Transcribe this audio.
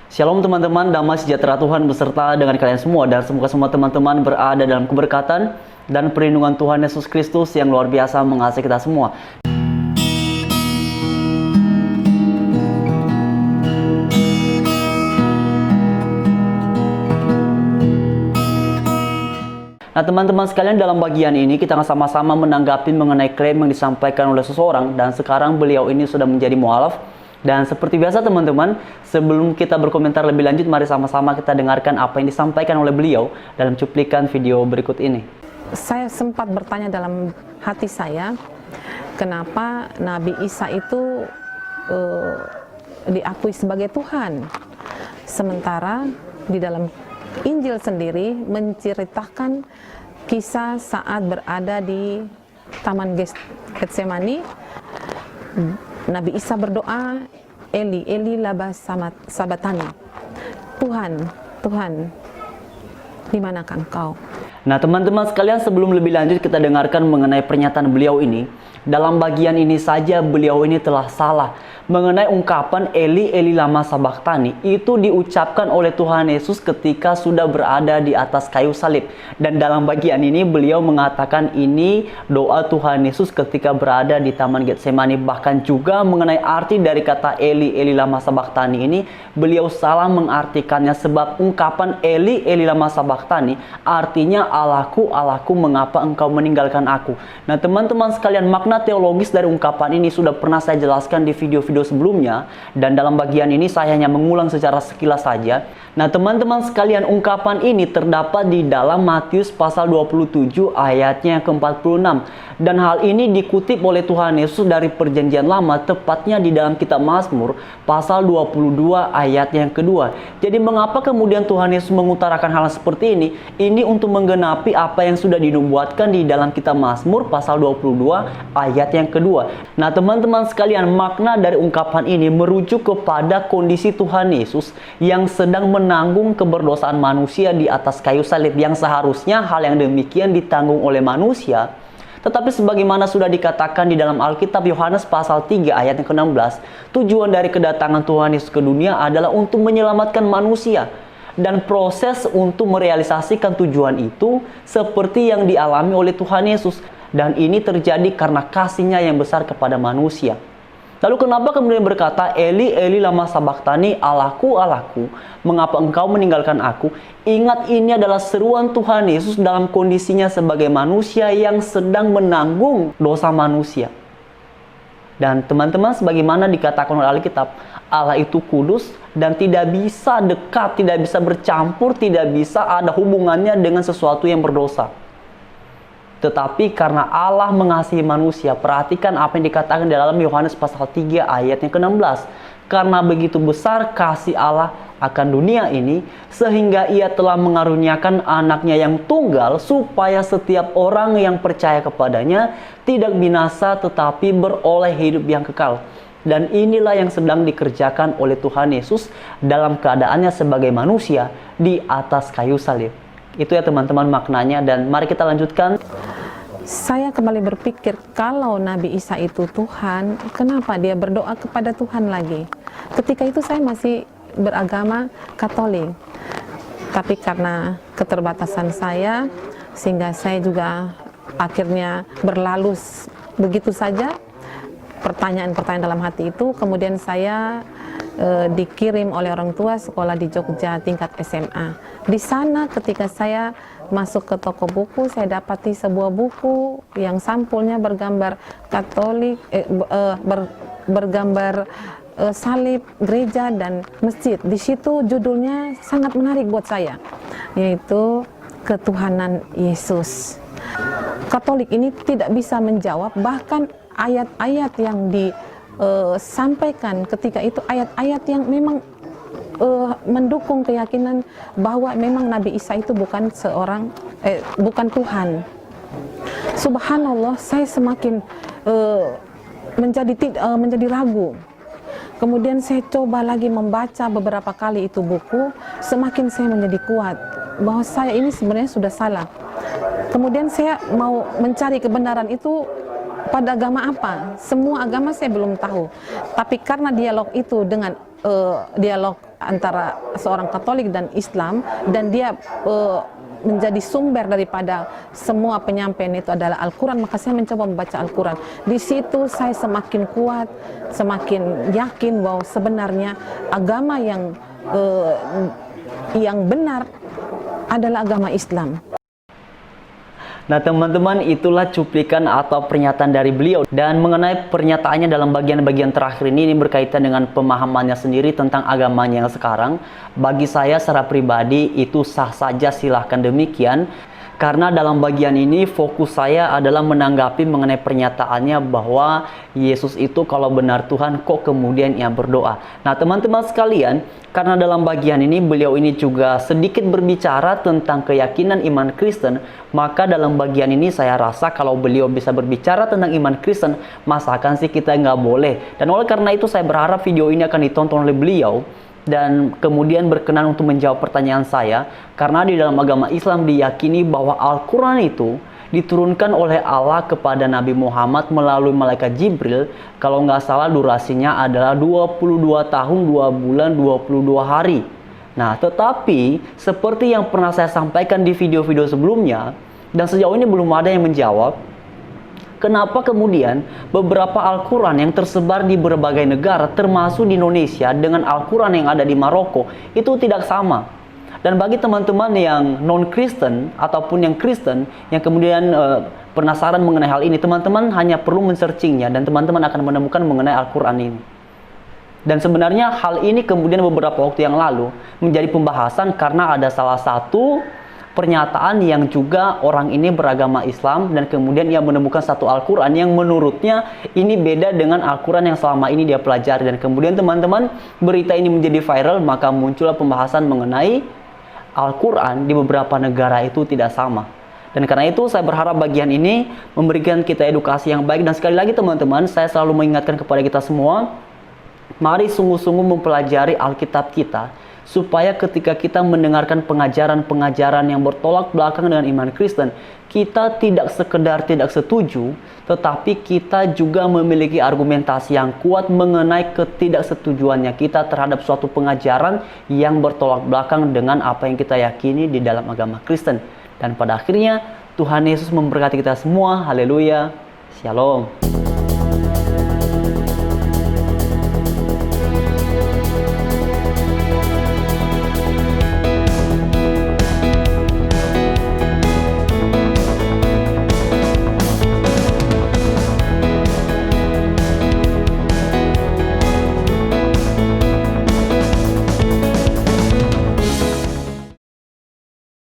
Shalom teman-teman, damai sejahtera Tuhan beserta dengan kalian semua, dan semoga semua teman-teman berada dalam keberkatan dan perlindungan Tuhan Yesus Kristus yang luar biasa mengasihi kita semua. Nah teman-teman sekalian, dalam bagian ini kita akan sama-sama menanggapi mengenai klaim yang disampaikan oleh seseorang, dan sekarang beliau ini sudah menjadi mualaf. Dan seperti biasa teman-teman, sebelum kita berkomentar lebih lanjut, mari sama-sama kita dengarkan apa yang disampaikan oleh beliau dalam cuplikan video berikut ini. Saya sempat bertanya dalam hati saya, kenapa Nabi Isa itu diakui sebagai Tuhan, sementara di dalam Injil sendiri menceritakan kisah saat berada di Taman Getsemani. Nabi Isa berdoa, Eli, Eli lama sabatani. Tuhan, Tuhan, di manakah Engkau? Nah teman-teman sekalian, sebelum lebih lanjut kita dengarkan mengenai pernyataan beliau ini. Dalam bagian ini saja beliau ini telah salah. Mengenai ungkapan Eli, Eli lama sabaktani, itu diucapkan oleh Tuhan Yesus ketika sudah berada di atas kayu salib. Dan dalam bagian ini beliau mengatakan ini doa Tuhan Yesus ketika berada di Taman Getsemani. Bahkan juga mengenai arti dari kata Eli, Eli lama sabaktani ini, beliau salah mengartikannya, sebab ungkapan Eli, Eli lama sabaktani artinya Allahku, Allahku, mengapa engkau meninggalkan aku. Nah teman-teman sekalian, makna teologis dari ungkapan ini sudah pernah saya jelaskan di video-video sebelumnya, dan dalam bagian ini saya hanya mengulang secara sekilas saja. Nah teman-teman sekalian, ungkapan ini terdapat di dalam Matius pasal 27 ayatnya ke-46, dan hal ini dikutip oleh Tuhan Yesus dari perjanjian lama, tepatnya di dalam kitab Mazmur pasal 22 ayat yang kedua. Jadi mengapa kemudian Tuhan Yesus mengutarakan hal seperti ini? Ini untuk menggenapi apa yang sudah dinubuatkan di dalam kitab Mazmur pasal 22 ayat yang kedua. Nah teman-teman sekalian, makna dari ungkapan ini merujuk kepada kondisi Tuhan Yesus yang sedang menanggung keberdosaan manusia di atas kayu salib, yang seharusnya hal yang demikian ditanggung oleh manusia. Tetapi sebagaimana sudah dikatakan di dalam Alkitab Yohanes pasal 3 ayat yang ke-16, tujuan dari kedatangan Tuhan Yesus ke dunia adalah untuk menyelamatkan manusia. Dan proses untuk merealisasikan tujuan itu seperti yang dialami oleh Tuhan Yesus. Dan ini terjadi karena kasih-Nya yang besar kepada manusia. Lalu kenapa kemudian berkata, Eli, Eli lama sabaktani, Allahku, Allahku, mengapa engkau meninggalkan aku? Ingat, ini adalah seruan Tuhan Yesus dalam kondisinya sebagai manusia yang sedang menanggung dosa manusia. Dan teman-teman, sebagaimana dikatakan oleh Alkitab, Allah itu kudus dan tidak bisa dekat, tidak bisa bercampur, tidak bisa ada hubungannya dengan sesuatu yang berdosa. Tetapi karena Allah mengasihi manusia, perhatikan apa yang dikatakan di dalam Yohanes pasal 3 ayat yang ke-16. Karena begitu besar kasih Allah akan dunia ini, sehingga Ia telah mengaruniakan anaknya yang tunggal, supaya setiap orang yang percaya kepadanya tidak binasa tetapi beroleh hidup yang kekal. Dan inilah yang sedang dikerjakan oleh Tuhan Yesus dalam keadaannya sebagai manusia di atas kayu salib. Itu ya teman-teman maknanya, dan mari kita lanjutkan. Saya kembali berpikir, kalau Nabi Isa itu Tuhan, kenapa dia berdoa kepada Tuhan lagi? Ketika itu saya masih beragama Katolik. Tapi karena keterbatasan saya, sehingga saya juga akhirnya berlalu begitu saja pertanyaan-pertanyaan dalam hati itu. Kemudian saya dikirim oleh orang tua sekolah di Jogja tingkat SMA. Di sana ketika saya masuk ke toko buku, saya dapati sebuah buku yang sampulnya bergambar Katolik, bergambar salib, gereja, dan masjid. Di situ judulnya sangat menarik buat saya, yaitu Ketuhanan Yesus. Katolik ini tidak bisa menjawab, bahkan ayat-ayat yang disampaikan ketika itu ayat-ayat yang memang mendukung keyakinan bahwa memang Nabi Isa itu bukan Tuhan. Subhanallah, saya semakin menjadi ragu. Kemudian saya coba lagi membaca beberapa kali itu buku, semakin saya menjadi kuat bahwa saya ini sebenarnya sudah salah. Kemudian saya mau mencari kebenaran itu pada agama apa. Semua agama saya belum tahu. Tapi karena dialog itu dengan dialog antara seorang Katolik dan Islam, dan dia menjadi sumber daripada semua penyampaian itu adalah Al-Quran, maka saya mencoba membaca Al-Quran. Di situ saya semakin kuat, semakin yakin bahwa sebenarnya agama yang benar adalah agama Islam. Nah teman-teman, itulah cuplikan atau pernyataan dari beliau. Dan mengenai pernyataannya dalam bagian-bagian terakhir ini berkaitan dengan pemahamannya sendiri tentang agamanya yang sekarang. Bagi saya secara pribadi itu sah saja, silahkan demikian. Karena dalam bagian ini fokus saya adalah menanggapi mengenai pernyataannya bahwa Yesus itu kalau benar Tuhan, kok kemudian ia berdoa. Nah teman-teman sekalian, karena dalam bagian ini beliau ini juga sedikit berbicara tentang keyakinan iman Kristen, maka dalam bagian ini saya rasa kalau beliau bisa berbicara tentang iman Kristen, masakan sih kita nggak boleh. Dan oleh karena itu saya berharap video ini akan ditonton oleh beliau dan kemudian berkenan untuk menjawab pertanyaan saya, karena di dalam agama Islam diyakini bahwa Al-Quran itu diturunkan oleh Allah kepada Nabi Muhammad melalui malaikat Jibril. Kalau nggak salah durasinya adalah 22 tahun 2 bulan 22 hari. Nah tetapi seperti yang pernah saya sampaikan di video-video sebelumnya, dan sejauh ini belum ada yang menjawab, kenapa kemudian beberapa Al-Quran yang tersebar di berbagai negara, termasuk di Indonesia, dengan Al-Quran yang ada di Maroko, itu tidak sama. Dan bagi teman-teman yang non-Kristen ataupun yang Kristen, yang kemudian penasaran mengenai hal ini, teman-teman hanya perlu men-searchingnya dan teman-teman akan menemukan mengenai Al-Quran ini. Dan sebenarnya hal ini kemudian beberapa waktu yang lalu menjadi pembahasan karena ada salah satu pernyataan yang juga orang ini beragama Islam dan kemudian ia menemukan satu Al-Quran yang menurutnya ini beda dengan Al-Quran yang selama ini dia pelajari. Dan kemudian teman-teman, berita ini menjadi viral, maka muncullah pembahasan mengenai Al-Quran di beberapa negara itu tidak sama. Dan karena itu saya berharap bagian ini memberikan kita edukasi yang baik. Dan sekali lagi teman-teman, saya selalu mengingatkan kepada kita semua, mari sungguh-sungguh mempelajari Alkitab kita, supaya ketika kita mendengarkan pengajaran-pengajaran yang bertolak belakang dengan iman Kristen, kita tidak sekedar tidak setuju, tetapi kita juga memiliki argumentasi yang kuat mengenai ketidaksetujuannya kita terhadap suatu pengajaran yang bertolak belakang dengan apa yang kita yakini di dalam agama Kristen. Dan pada akhirnya, Tuhan Yesus memberkati kita semua. Haleluya. Shalom.